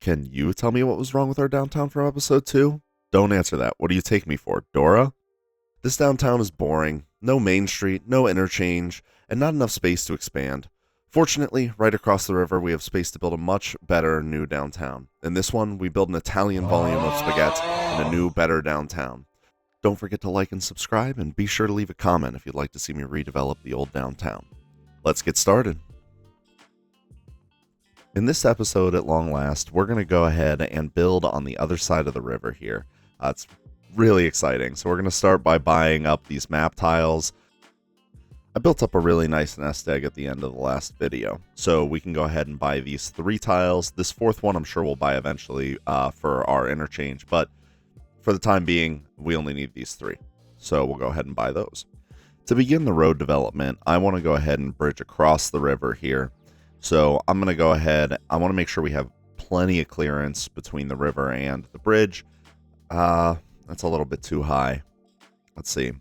Can you tell me what was wrong with our downtown from episode 2? Don't answer that. What do you take me for, Dora? This downtown is boring. No main street, no interchange, and not enough space to expand. Fortunately, right across the river, we have space to build a much better new downtown. In this one, we build an Italian volume of spaghetti and a new, better downtown. Don't forget to like and subscribe, and be sure to leave a comment if you'd like to see me redevelop the old downtown. Let's get started. In this episode, at long last, we're going to go ahead and build on the other side of the river here. It's really exciting. So we're going to start by buying up these map tiles. I built up a really nice nest egg at the end of the last video, so we can go ahead and buy these 3 tiles. This 4th one I'm sure we'll buy eventually for our interchange, but for the time being, we only need these 3. So we'll go ahead and buy those. To begin the road development, I want to go ahead and bridge across the river here. So I'm going to go ahead, I want to make sure we have plenty of clearance between the river and the bridge. That's a little bit too high. Let's see.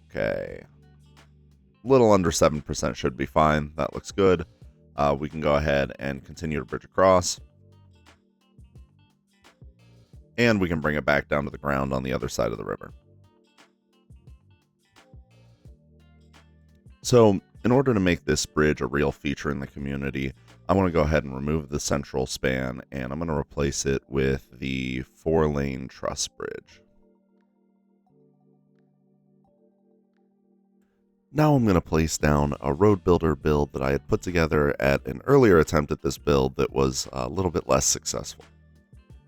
Okay. A little under 7% should be fine. That looks good. We can go ahead and continue to bridge across. And we can bring it back down to the ground on the other side of the river. So, in order to make this bridge a real feature in the community, I want to go ahead and remove the central span, and I'm going to replace it with the 4-lane truss bridge. Now I'm going to place down a road builder build that I had put together at an earlier attempt at this build that was a little bit less successful.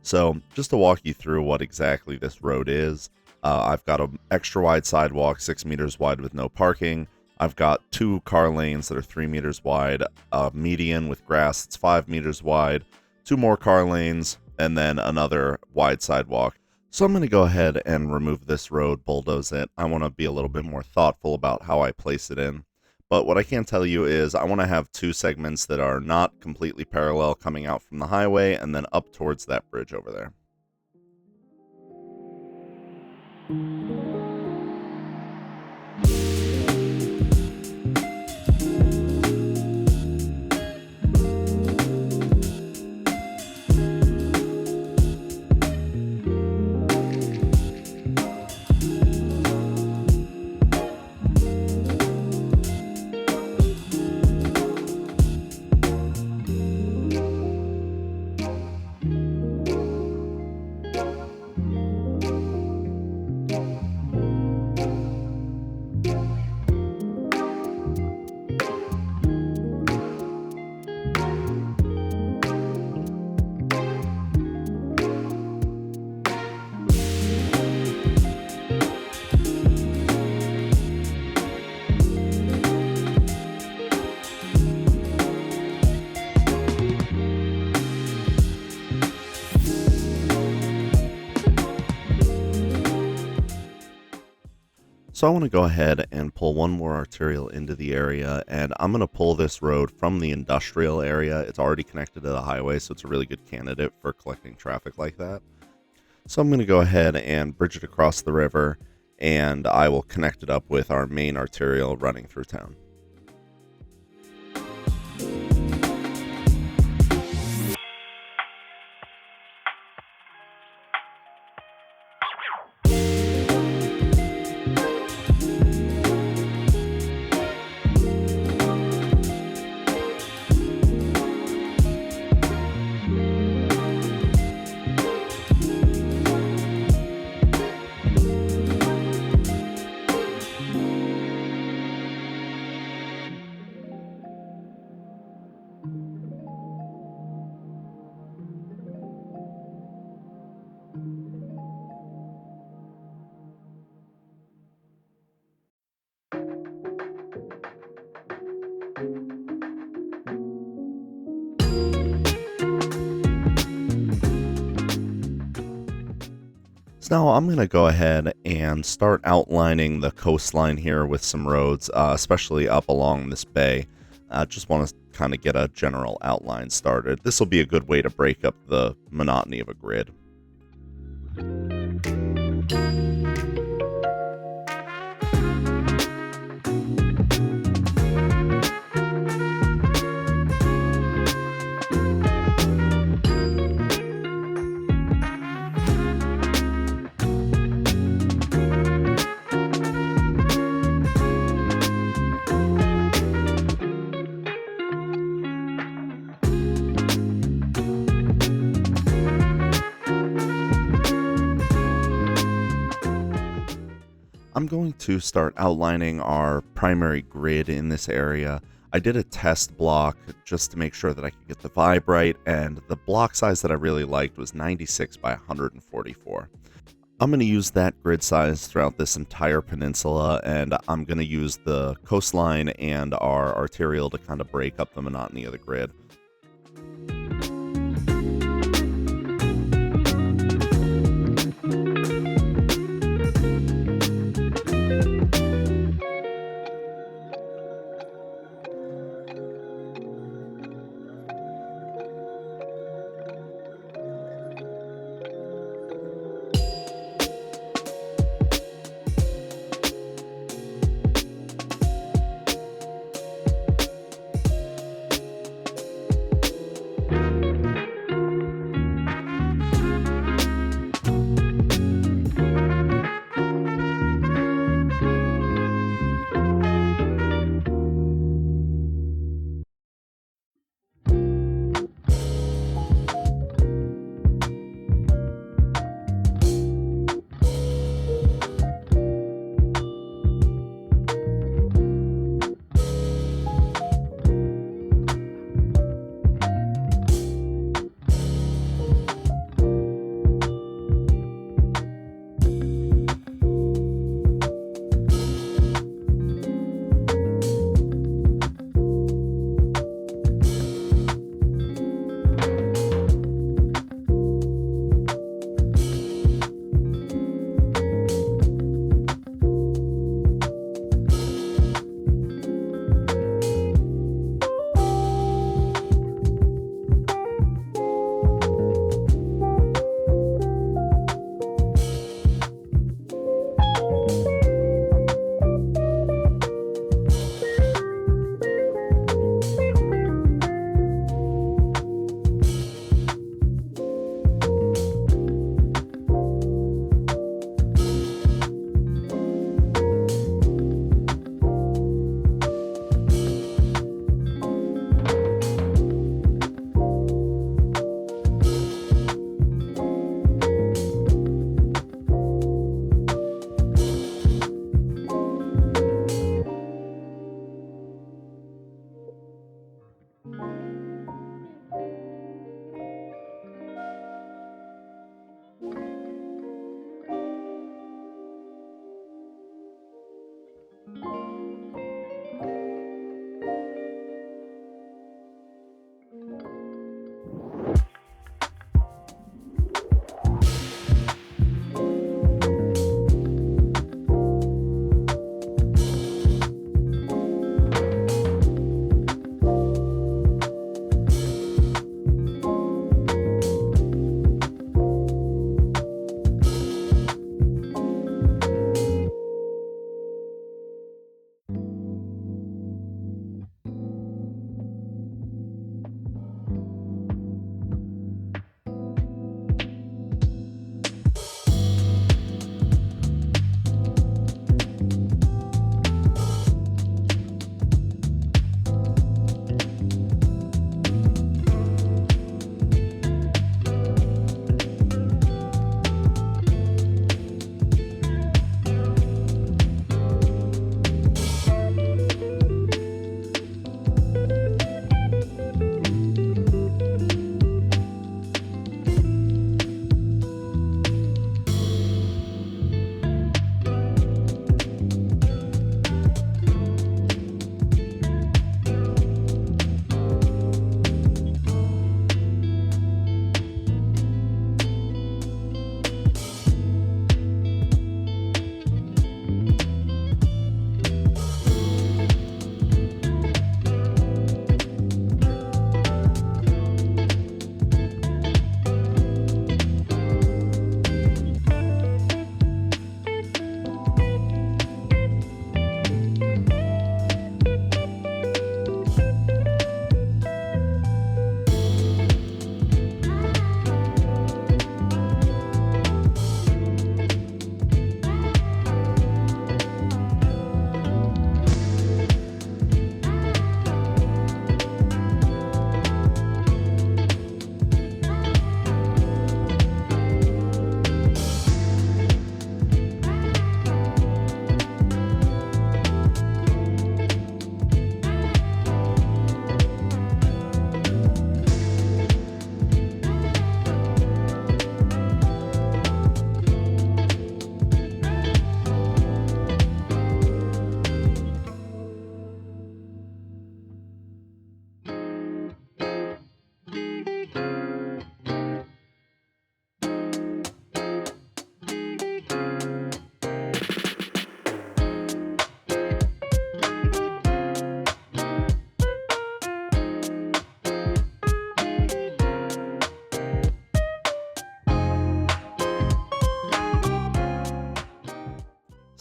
So, just to walk you through what exactly this road is, I've got an extra wide sidewalk, 6 meters wide with no parking. I've got 2 car lanes that are 3 meters wide, a median with grass that's 5 meters wide, 2 more car lanes, and then another wide sidewalk. So I'm going to go ahead and remove this road, bulldoze it. I want to be a little bit more thoughtful about how I place it in. But what I can tell you is I want to have 2 segments that are not completely parallel coming out from the highway and then up towards that bridge over there. So I want to go ahead and pull one more arterial into the area, and I'm going to pull this road from the industrial area. It's already connected to the highway, so it's a really good candidate for collecting traffic like that. So I'm going to go ahead and bridge it across the river, and I will connect it up with our main arterial running through town. So now I'm going to go ahead and start outlining the coastline here with some roads, especially up along this bay. Just want to kind of get a general outline started. This will be a good way to break up the monotony of a grid. I'm going to start outlining our primary grid in this area. I did a test block just to make sure that I could get the vibe right, and the block size that I really liked was 96 by 144. I'm going to use that grid size throughout this entire peninsula, and I'm going to use the coastline and our arterial to kind of break up the monotony of the grid.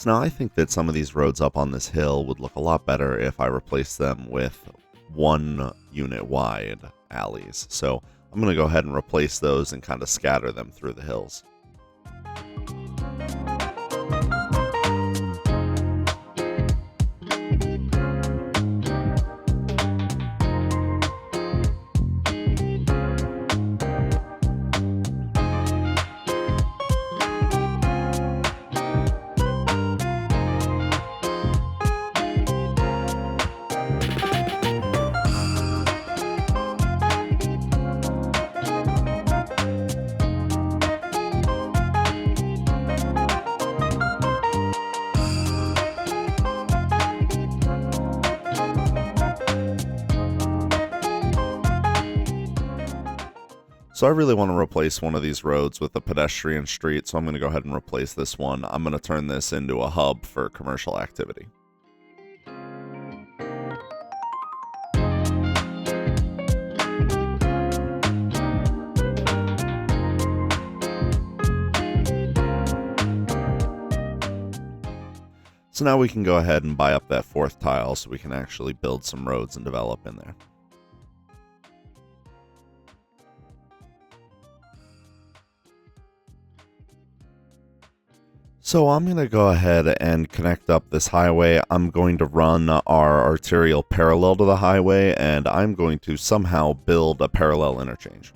So now I think that some of these roads up on this hill would look a lot better if I replaced them with 1 unit wide alleys. So I'm going to go ahead and replace those and kind of scatter them through the hills. So I really want to replace one of these roads with a pedestrian street, so I'm going to go ahead and replace this one. I'm going to turn this into a hub for commercial activity. So now we can go ahead and buy up that 4th tile so we can actually build some roads and develop in there. So I'm going to go ahead and connect up this highway. I'm going to run our arterial parallel to the highway, and I'm going to somehow build a parallel interchange.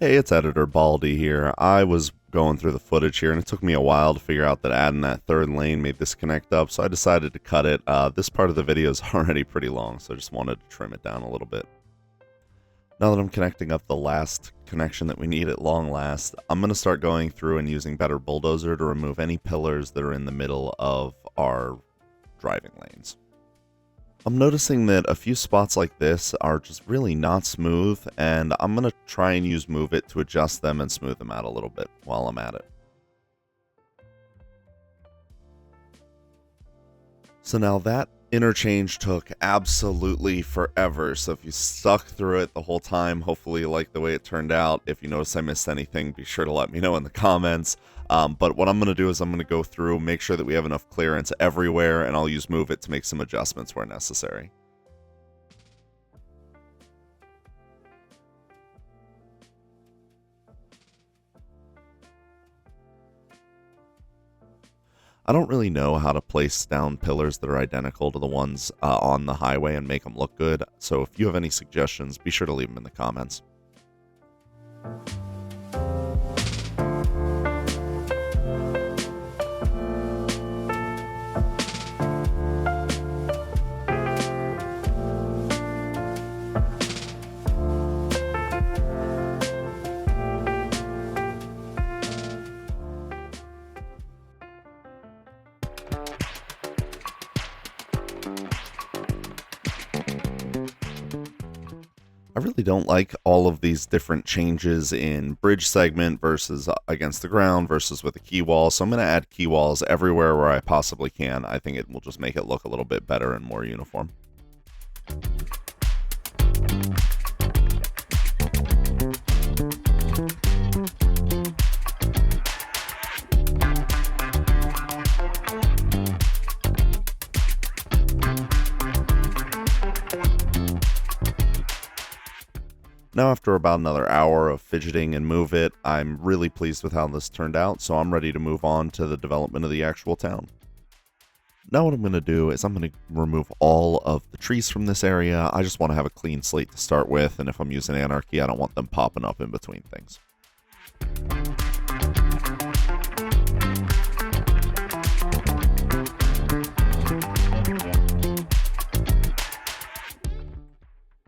Hey, it's Editor Baldy here. I was going through the footage here, and it took me a while to figure out that adding that third lane made this connect up, so I decided to cut it. This part of the video is already pretty long, so I just wanted to trim it down a little bit. Now that I'm connecting up the last connection that we need at long last, I'm going to start going through and using Better Bulldozer to remove any pillars that are in the middle of our driving lanes. I'm noticing that a few spots like this are just really not smooth, and I'm going to try and use Move It to adjust them and smooth them out a little bit while I'm at it. So now that interchange took absolutely forever, so if you stuck through it the whole time, hopefully you like the way it turned out. If you notice I missed anything, be sure to let me know in the comments. But what I'm going to do is I'm going to go through, make sure that we have enough clearance everywhere, and I'll use Move It to make some adjustments where necessary. I don't really know how to place down pillars that are identical to the ones on the highway and make them look good, so if you have any suggestions, be sure to leave them in the comments. I really don't like all of these different changes in bridge segment versus against the ground versus with a key wall, so I'm going to add key walls everywhere where I possibly can. I think it will just make it look a little bit better and more uniform. Now after about another hour of fidgeting and Move It, I'm really pleased with how this turned out, so I'm ready to move on to the development of the actual town. Now what I'm going to do is I'm going to remove all of the trees from this area. I just want to have a clean slate to start with, and if I'm using Anarchy, I don't want them popping up in between things.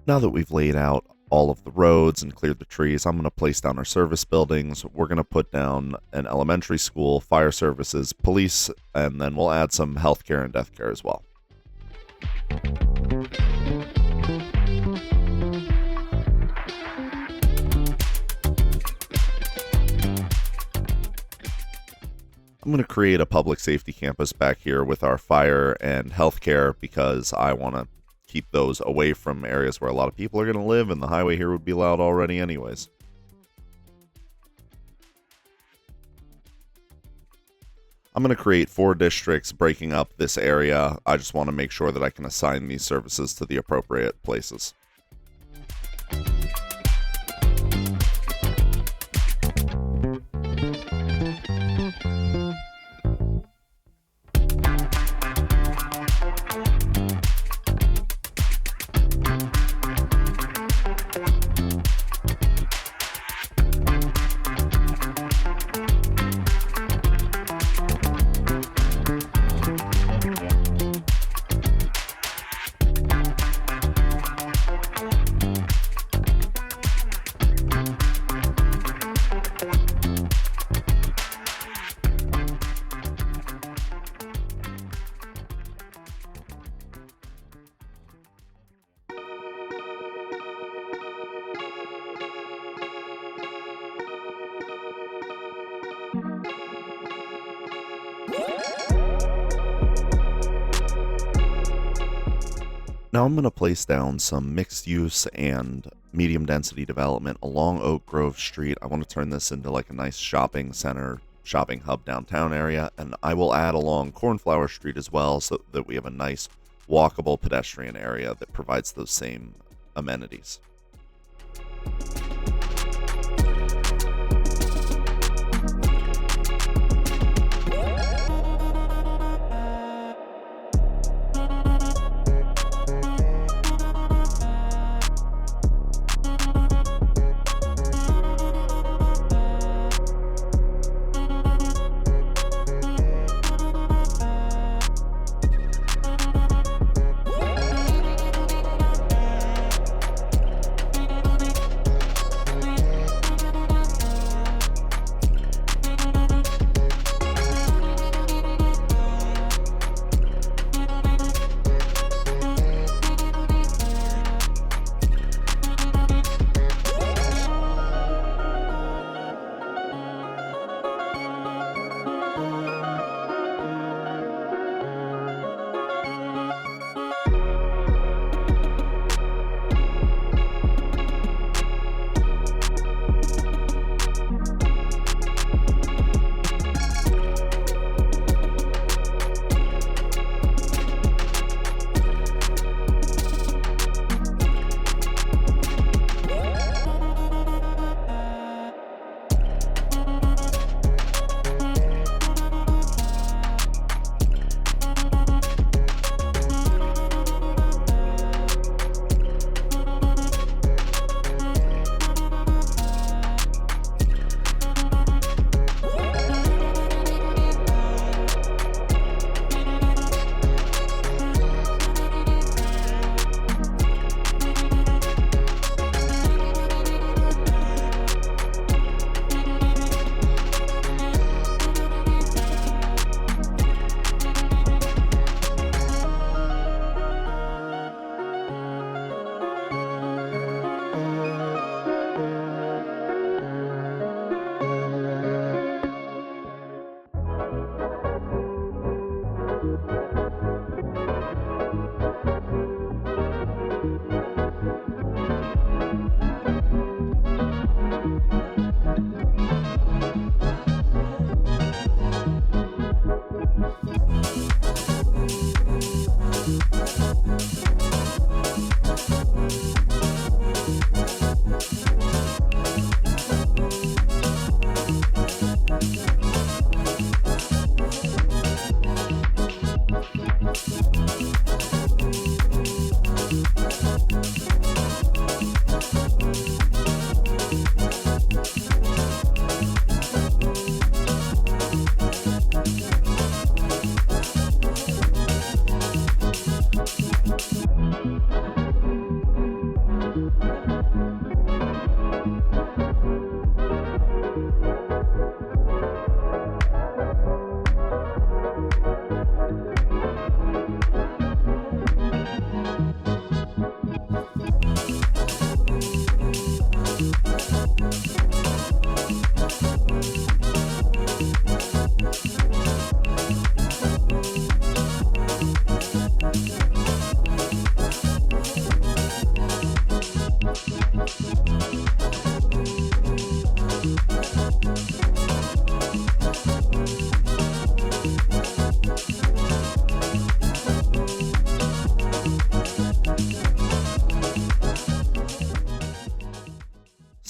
Now that we've laid out all of the roads and cleared the trees, I'm going to place down our service buildings. We're going to put down an elementary school, fire services, police, and then we'll add some healthcare and death care as well. I'm going to create a public safety campus back here with our fire and healthcare because I want to keep those away from areas where a lot of people are going to live, and the highway here would be loud already anyways. I'm going to create 4 districts breaking up this area. I just want to make sure that I can assign these services to the appropriate places. Now I'm going to place down some mixed use and medium density development along Oak Grove Street. I want to turn this into like a nice shopping center, shopping hub downtown area, and I will add along Cornflower Street as well so that we have a nice walkable pedestrian area that provides those same amenities.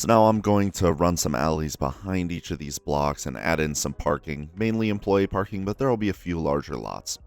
So now I'm going to run some alleys behind each of these blocks and add in some parking, mainly employee parking, but there will be a few larger lots.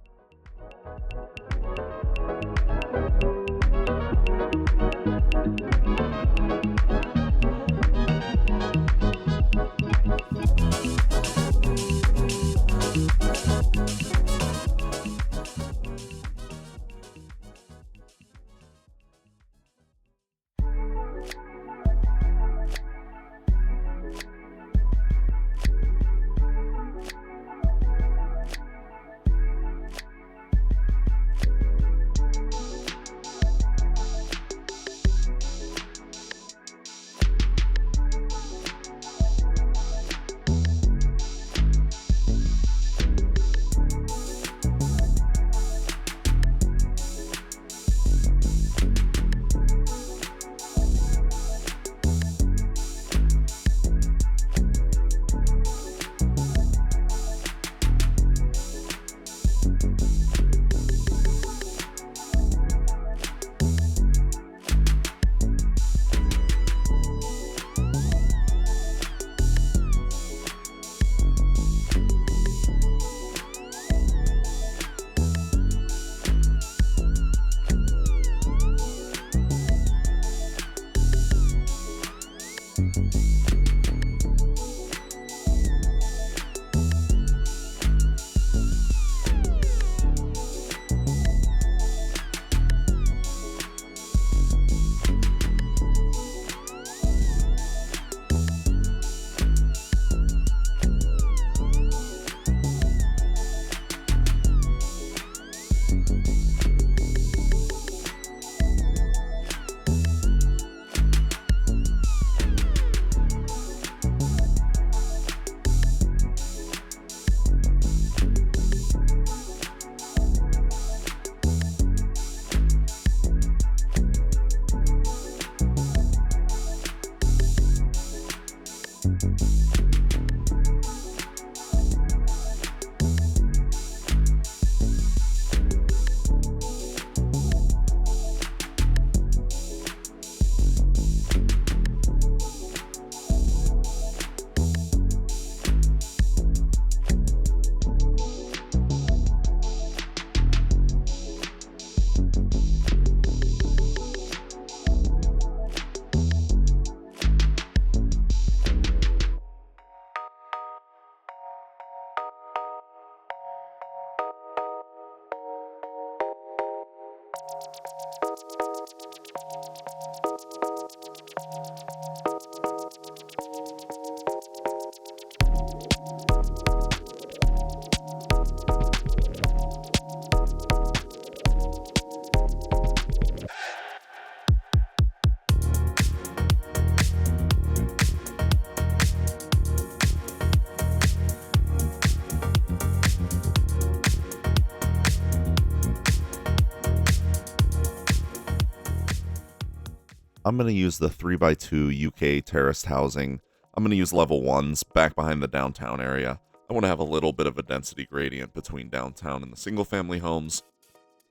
I'm going to use the 3x2 UK terraced housing. I'm going to use level 1s back behind the downtown area. I want to have a little bit of a density gradient between downtown and the single family homes.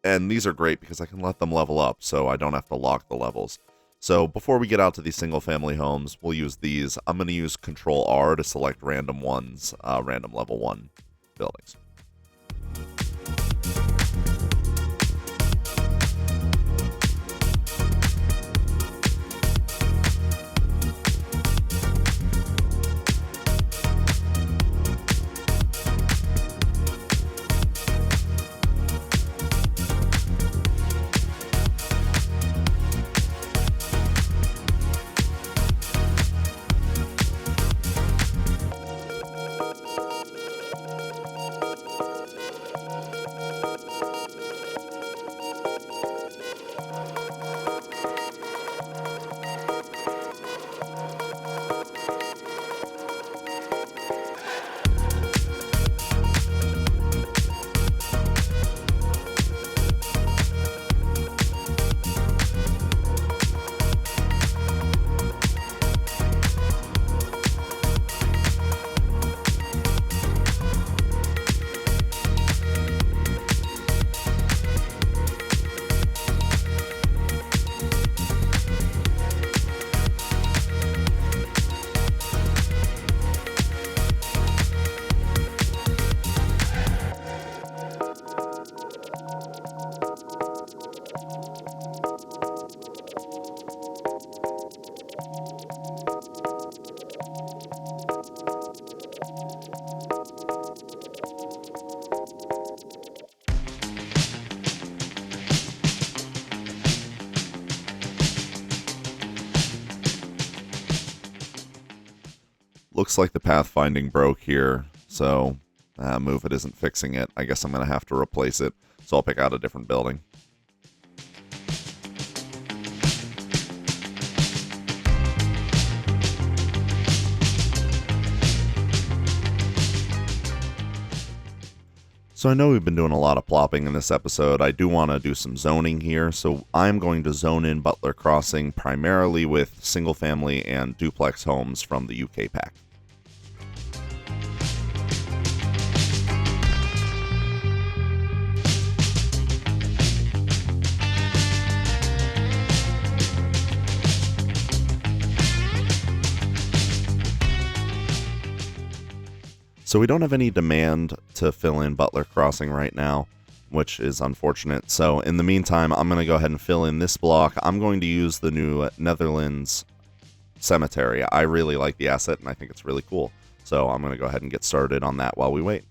And these are great because I can let them level up so I don't have to lock the levels. So before we get out to these single family homes, we'll use these. I'm going to use Control R to select random ones, random level 1 buildings. looks like the pathfinding broke here, so move it isn't fixing it. I guess I'm going to have to replace it, so I'll pick out a different building. So I know we've been doing a lot of plopping in this episode. I do want to do some zoning here, so I'm going to zone in Butler Crossing primarily with single-family and duplex homes from the UK pack. So we don't have any demand to fill in Butler Crossing right now, which is unfortunate. So in the meantime, I'm going to go ahead and fill in this block. I'm going to use the new Netherlands cemetery. I really like the asset, and I think it's really cool. So I'm going to go ahead and get started on that while we wait.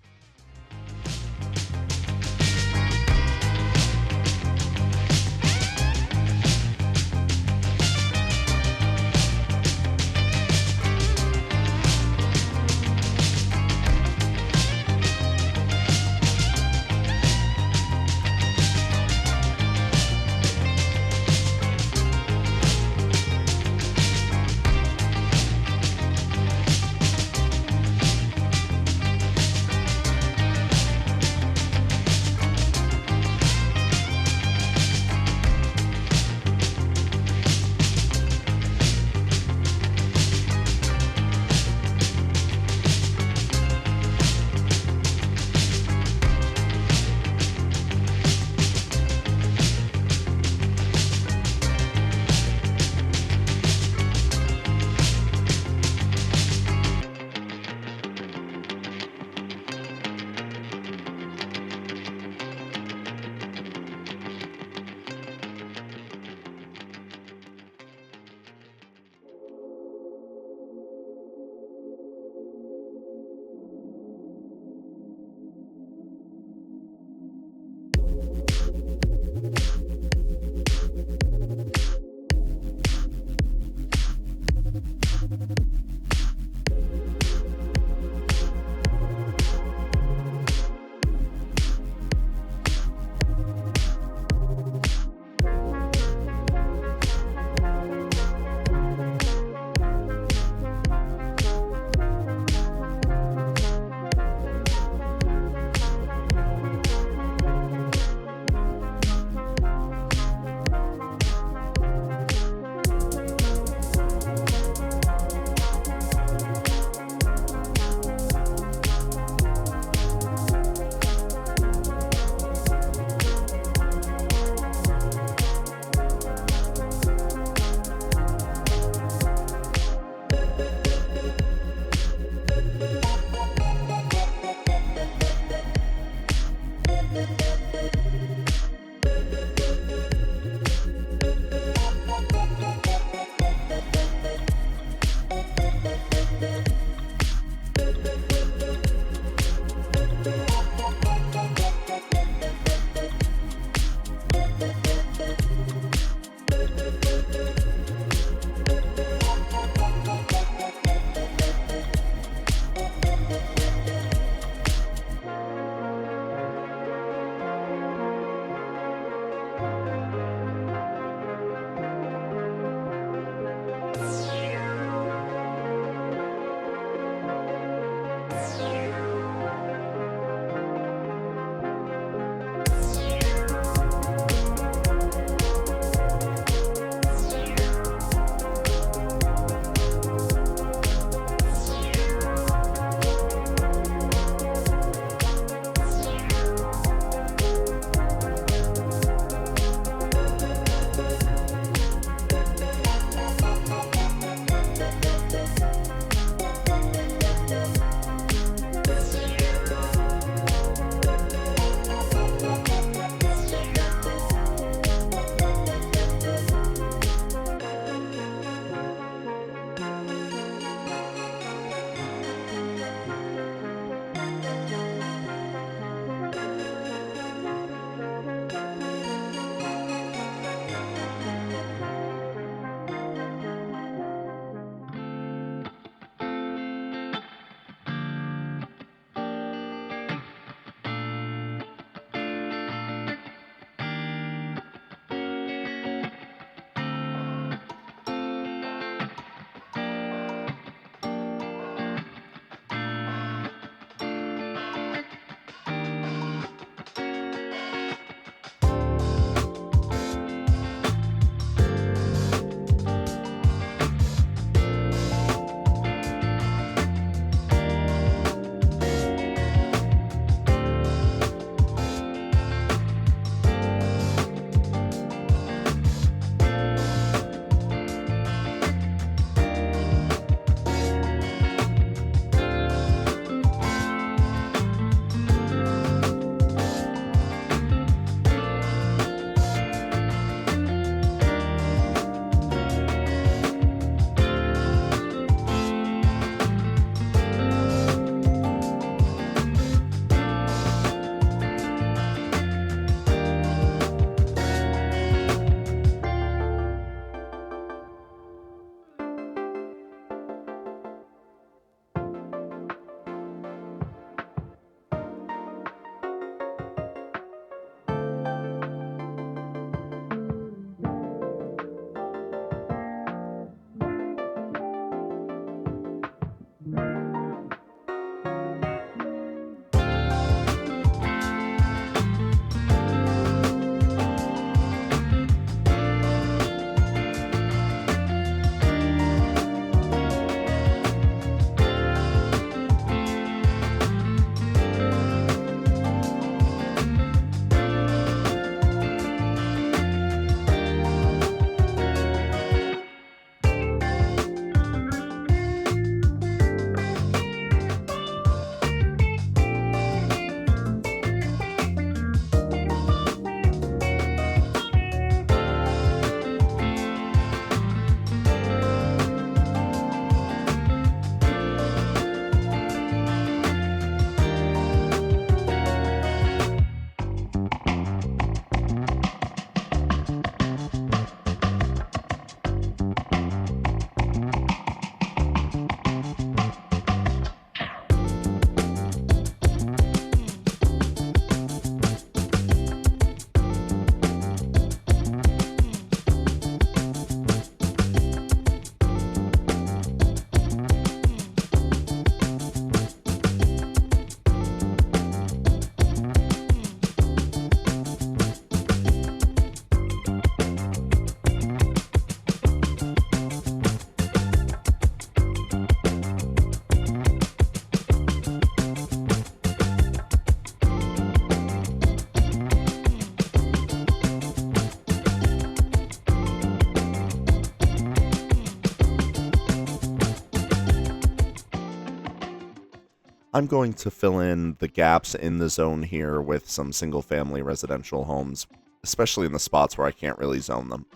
I'm going to fill in the gaps in the zone here with some single family residential homes, especially in the spots where I can't really zone them.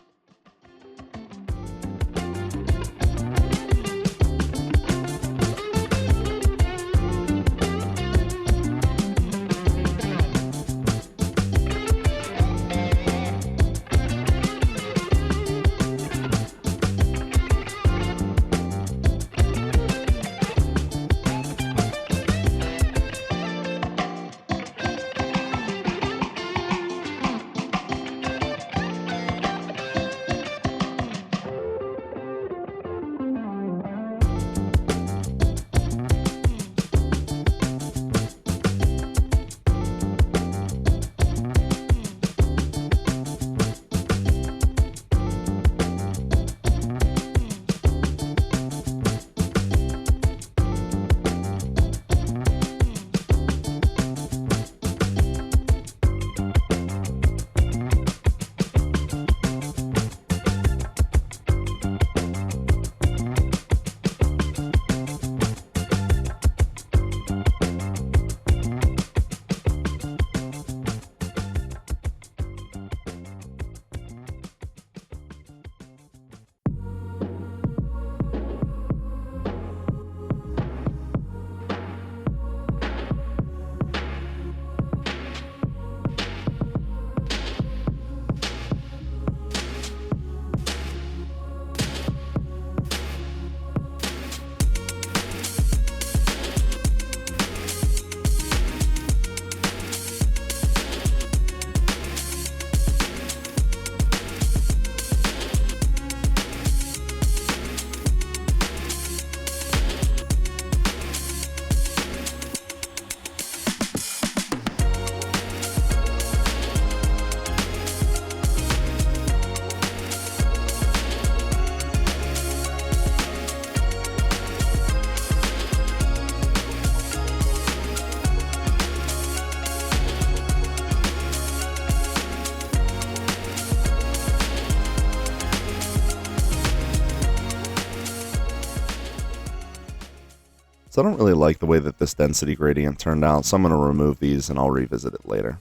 So I don't really like the way that this density gradient turned out, so I'm going to remove these and I'll revisit it later.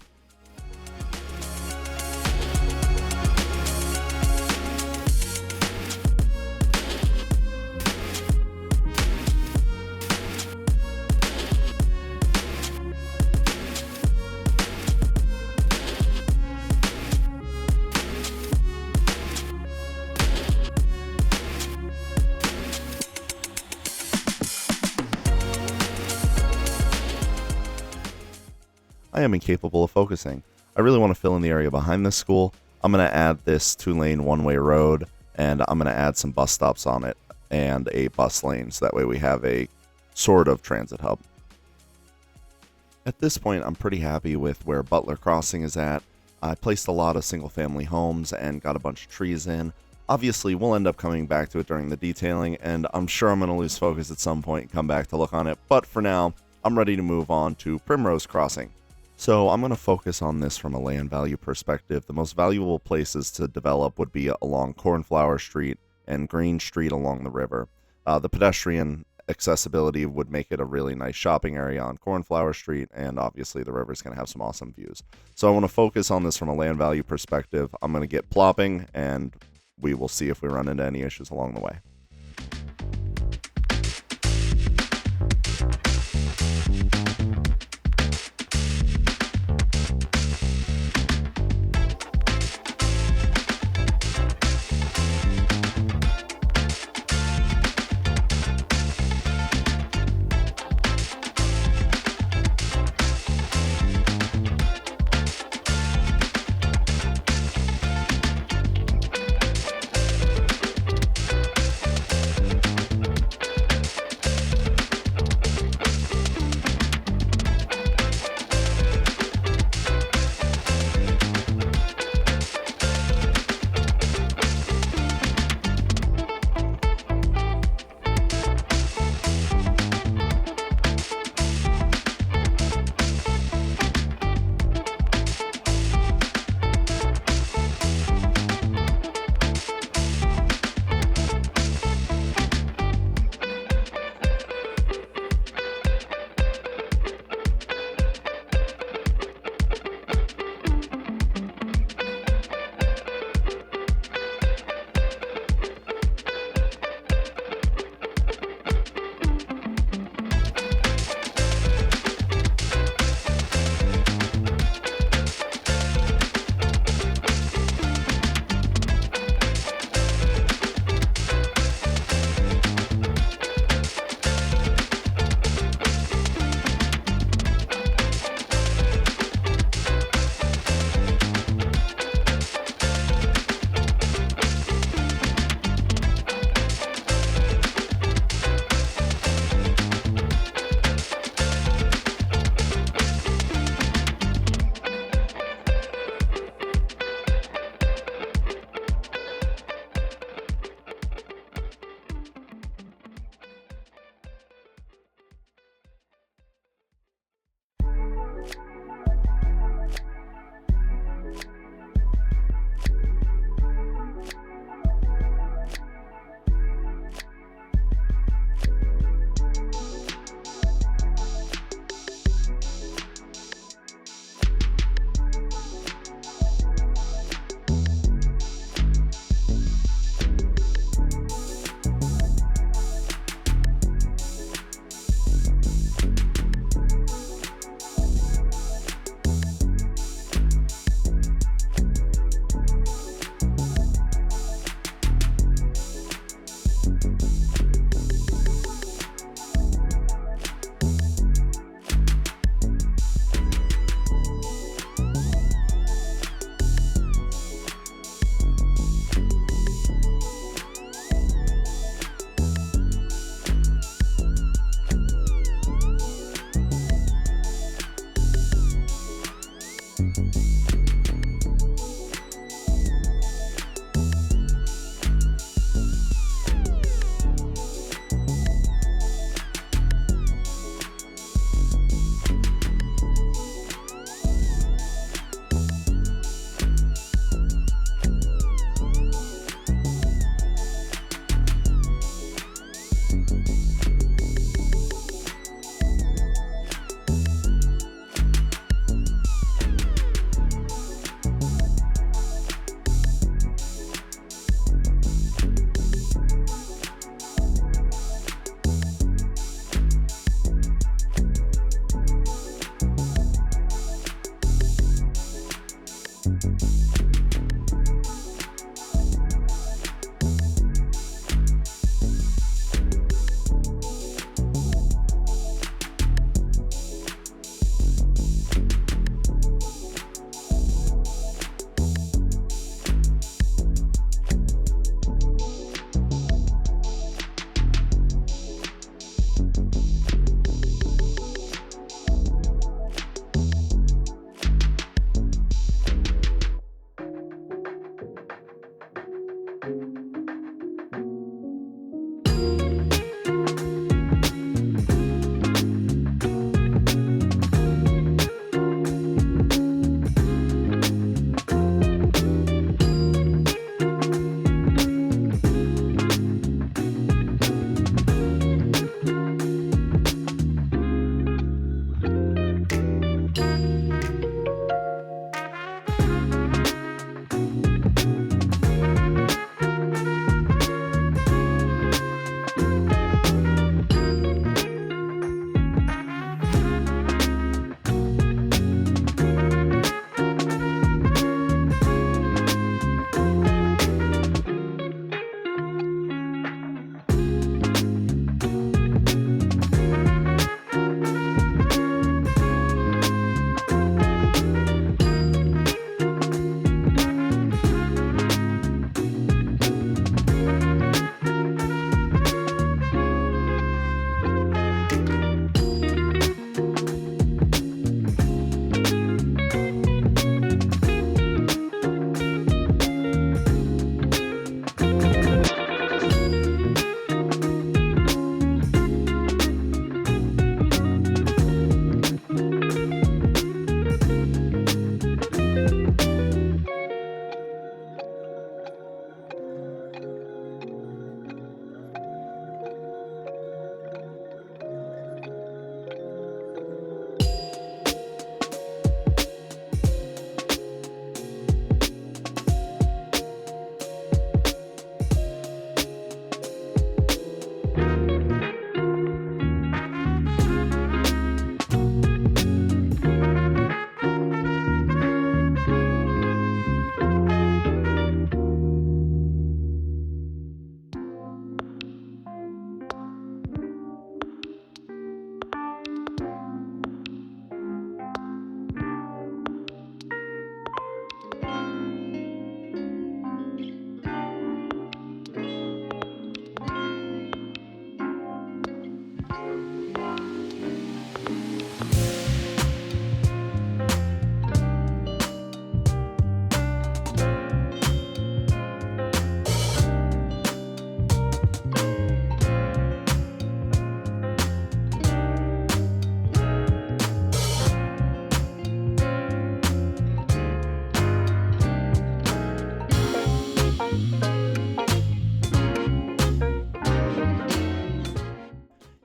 I am incapable of focusing. I really want to fill in the area behind this school. I'm going to add this 2-lane one-way road, and I'm going to add some bus stops on it and a bus lane, so that way we have a sort of transit hub. At this point, I'm pretty happy with where Butler Crossing is at. I placed a lot of single-family homes and got a bunch of trees in. Obviously, we'll end up coming back to it during the detailing, and I'm sure I'm going to lose focus at some point and come back to look on it, but for now, I'm ready to move on to Primrose Crossing. So I'm going to focus on this from a land value perspective. The most valuable places to develop would be along Cornflower Street and Green Street along the river. The pedestrian accessibility would make it a really nice shopping area on Cornflower Street, and obviously the river is going to have some awesome views. So I want to focus on this from a land value perspective. I'm going to get plopping, and we will see if we run into any issues along the way.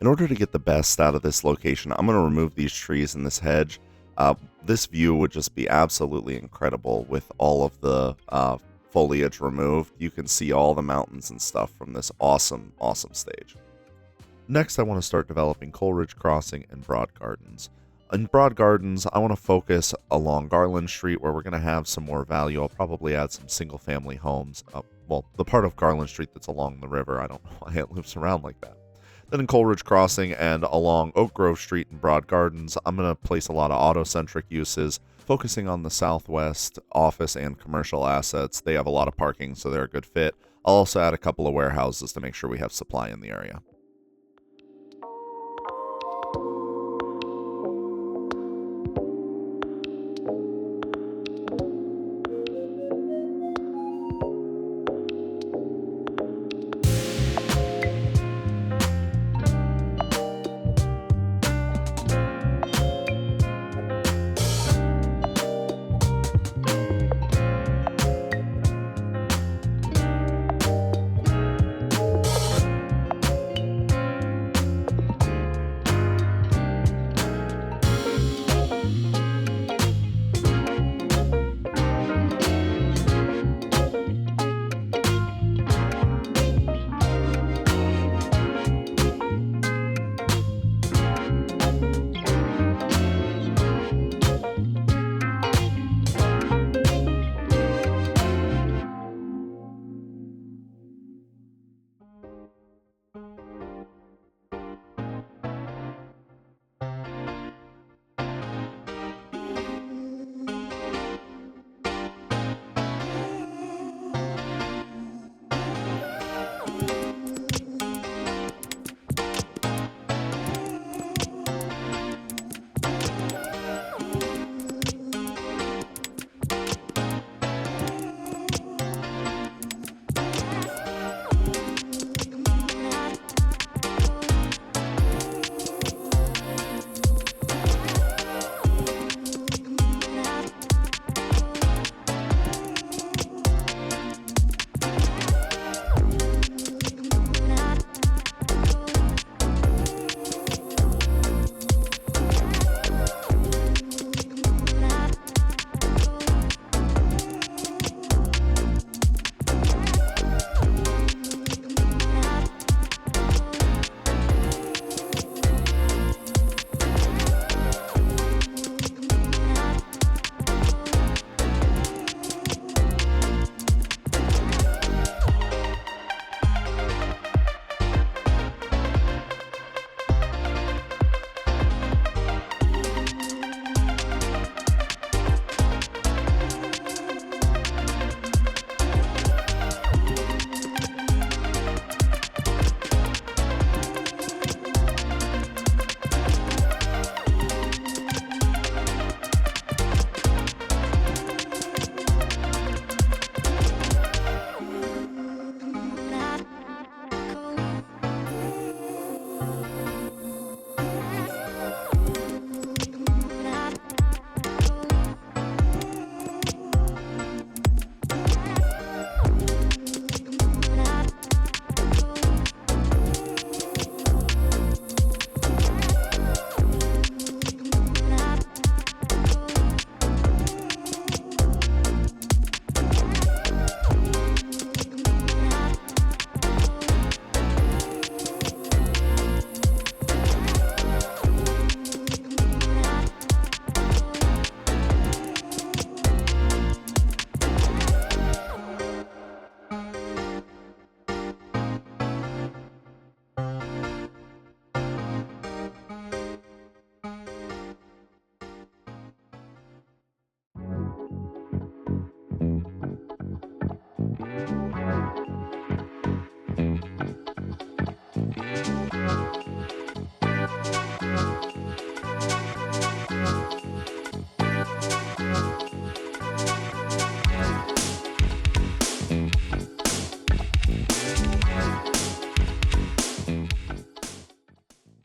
In order to get the best out of this location, I'm going to remove these trees and this hedge. This view would just be absolutely incredible with all of the foliage removed. You can see all the mountains and stuff from this awesome, awesome stage. Next, I want to start developing Coleridge Crossing and Broad Gardens. In Broad Gardens, I want to focus along Garland Street, where we're going to have some more value. I'll probably add some single-family homes. Well, the part of Garland Street that's along the river, I don't know why it loops around like that. Then in Coleridge Crossing and along Oak Grove Street and Broad Gardens, I'm going to place a lot of auto-centric uses, focusing on the Southwest office and commercial assets. They have a lot of parking, so they're a good fit. I'll also add a couple of warehouses to make sure we have supply in the area.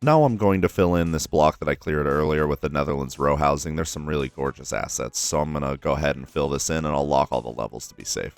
Now I'm going to fill in this block that I cleared earlier with the Netherlands row housing. There's some really gorgeous assets, so I'm going to go ahead and fill this in, and I'll lock all the levels to be safe.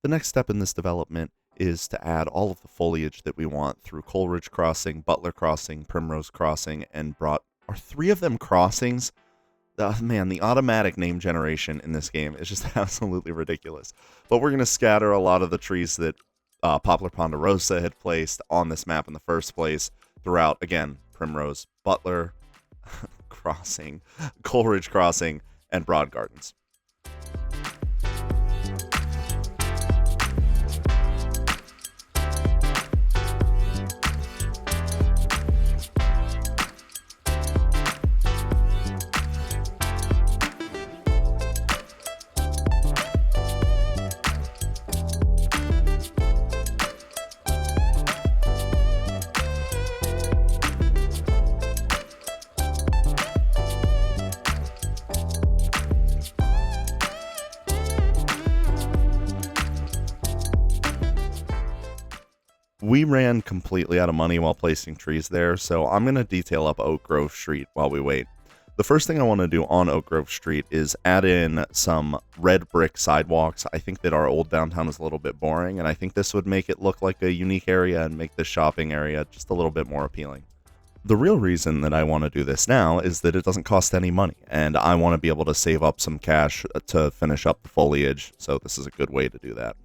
The next step in this development is to add all of the foliage that we want through Coleridge Crossing, Butler Crossing, Primrose Crossing, and brought. Are three of them crossings? Man, the automatic name generation in this game is just absolutely ridiculous. But we're going to scatter a lot of the trees that Poplar Ponderosa had placed on this map in the first place throughout, again, Primrose, Butler Crossing, Coleridge Crossing, and Broad Gardens. We ran completely out of money while placing trees there, so I'm going to detail up Oak Grove Street while we wait. The first thing I want to do on Oak Grove Street is add in some red brick sidewalks. I think that our old downtown is a little bit boring, and I think this would make it look like a unique area and make the shopping area just a little bit more appealing. The real reason that I want to do this now is that it doesn't cost any money, and I want to be able to save up some cash to finish up the foliage, so this is a good way to do that.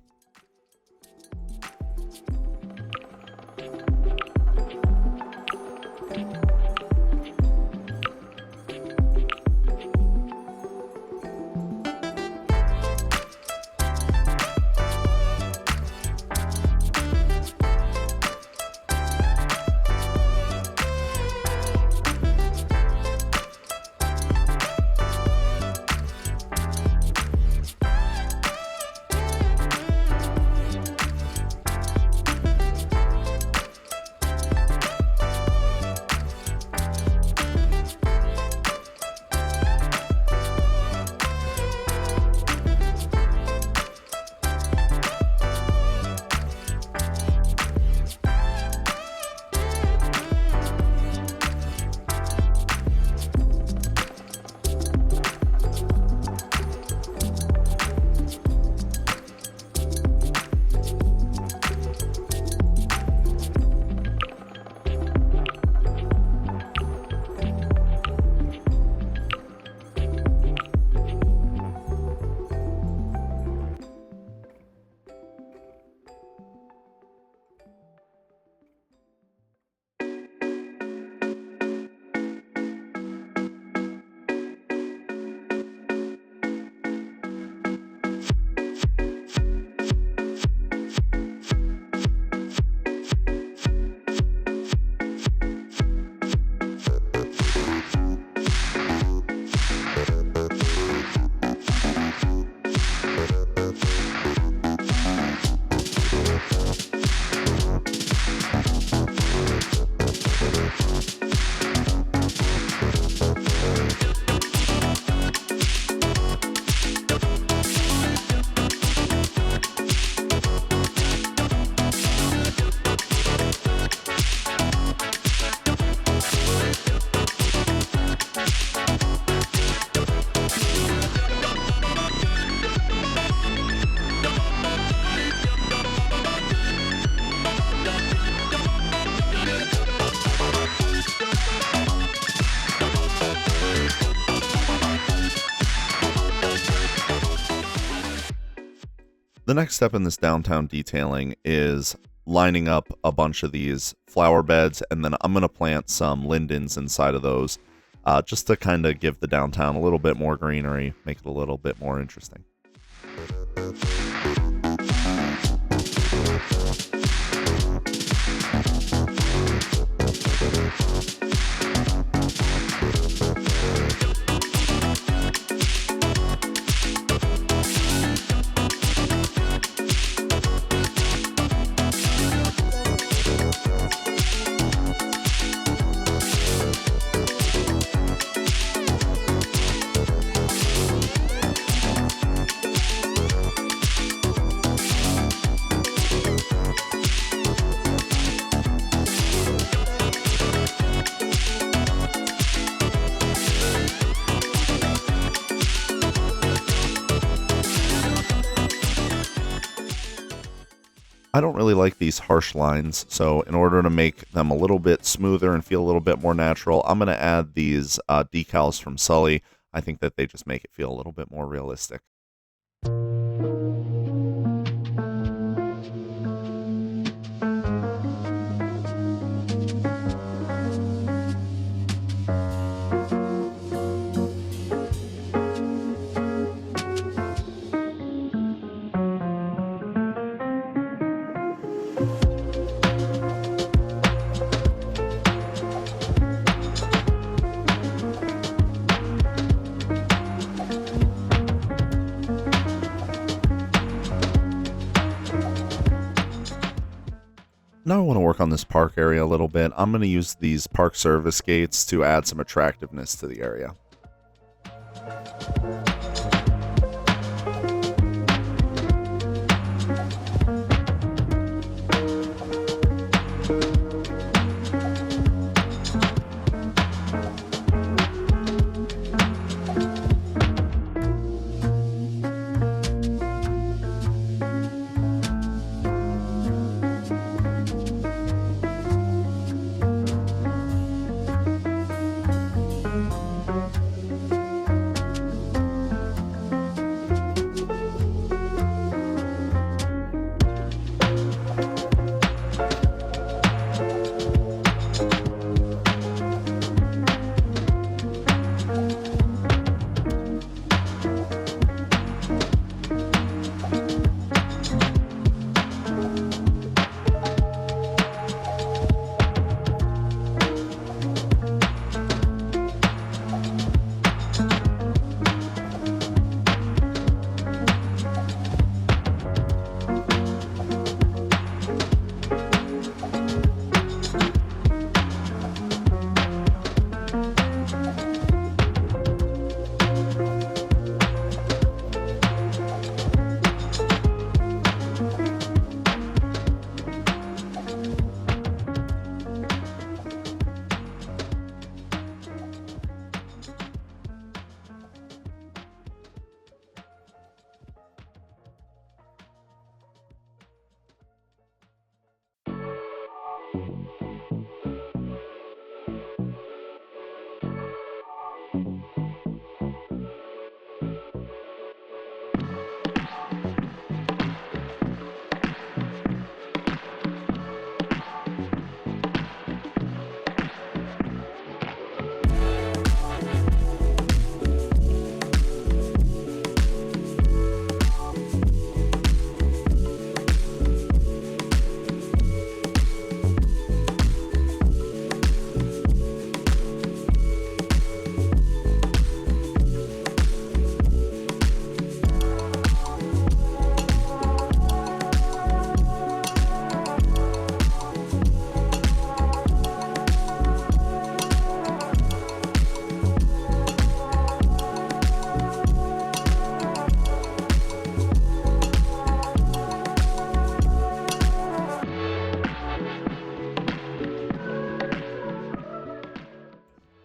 The next step in this downtown detailing is lining up a bunch of these flower beds, and then I'm going to plant some lindens inside of those just to kind of give the downtown a little bit more greenery, make it a little bit more interesting. I don't really like these harsh lines, so in order to make them a little bit smoother and feel a little bit more natural, I'm going to add these decals from Sully. I think that they just make it feel a little bit more realistic. Now I want to work on this park area a little bit. I'm going to use these park service gates to add some attractiveness to the area.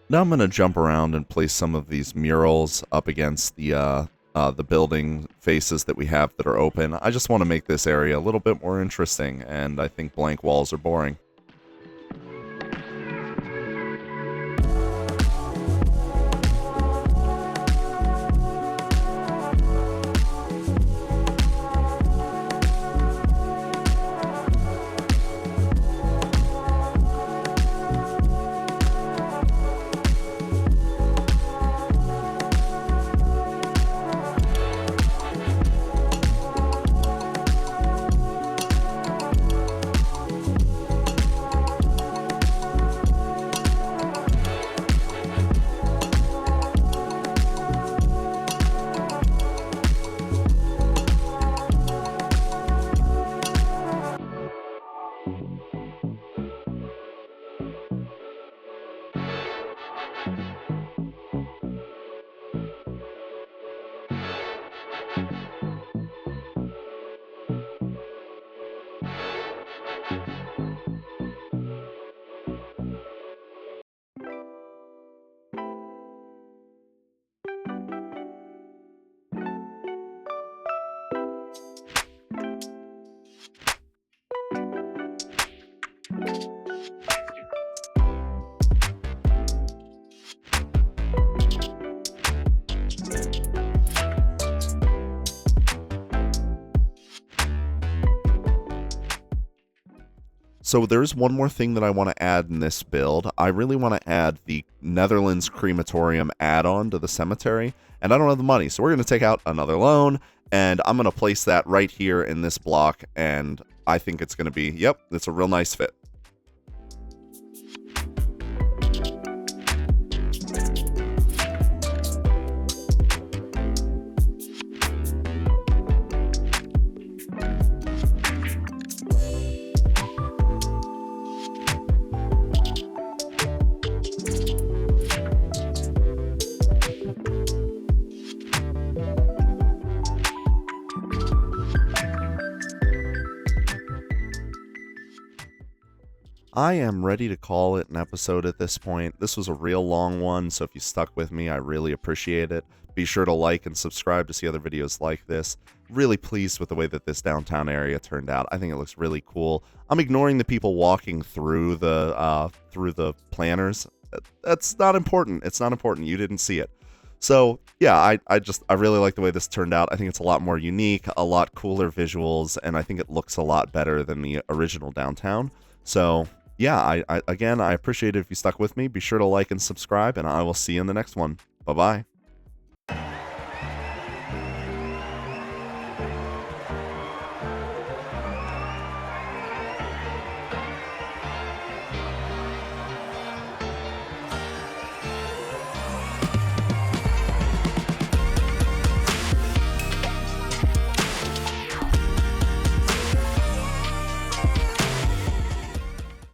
Now I'm going to jump around and place some of these murals up against the building faces that we have that are open. I just want to make this area a little bit more interesting, and I think blank walls are boring. So there's one more thing that I want to add in this build. I really want to add the Netherlands crematorium add-on to the cemetery, and I don't have the money, so we're going to take out another loan, and I'm going to place that right here in this block, and I think it's going to be, yep, it's a real nice fit. I am ready to call it an episode at this point. This was a real long one, so if you stuck with me, I really appreciate it. Be sure to like and subscribe to see other videos like this. Really pleased with the way that this downtown area turned out. I think it looks really cool. I'm ignoring the people walking through the planners. That's not important. It's not important. You didn't see it. So yeah, I really like the way this turned out. I think it's a lot more unique, a lot cooler visuals, and I think it looks a lot better than the original downtown. So yeah, I appreciate it if you stuck with me. Be sure to like and subscribe, and I will see you in the next one. Bye-bye.